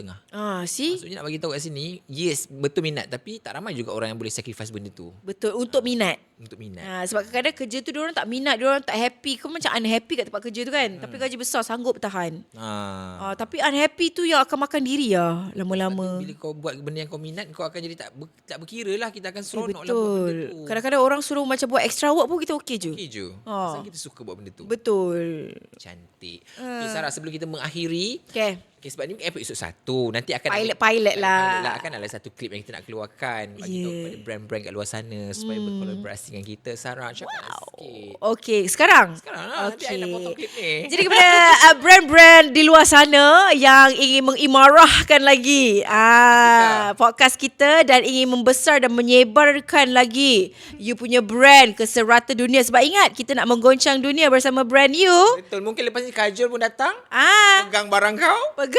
tengah. See? Maksudnya nak bagi tahu kat sini, yes, betul minat, tapi tak ramai juga orang yang boleh sacrifice benda tu Betul, untuk minat. untuk minat. Sebab kadang-kadang kerja tu diorang tak minat, diorang tak happy. Kau macam unhappy kat tempat kerja tu kan. Tapi gaji besar, sanggup bertahan. Tapi unhappy tu yang akan makan diri lah lama-lama. Bila kau buat benda yang kau minat, kau akan jadi tak berkira lah. Kita akan seronok lah buat Betul. benda tu. Kadang-kadang orang suruh macam buat extra work pun kita okey je. Okay je. Pasal kita suka buat benda tu. Betul. Cantik. Okay, Sarah, sebelum kita mengakhiri, Okay. sebab ni episod 1. Nanti akan Pilot lah. Akan ada satu klip yang kita nak keluarkan bagi tahu kepada brand-brand kat luar sana supaya berkolaborasi dengan kita. Sarah, cakap sikit. Okay, sekarang Sekarang nanti I nak potong klip ni. Jadi kepada brand-brand di luar sana yang ingin mengimarahkan lagi podcast kita dan ingin membesar dan menyebarkan lagi you punya brand ke serata dunia. Sebab ingat, kita nak menggoncang dunia bersama brand you. Betul. Mungkin lepas ni Kajol pun datang. Ah, Pegang barang kau. pegang.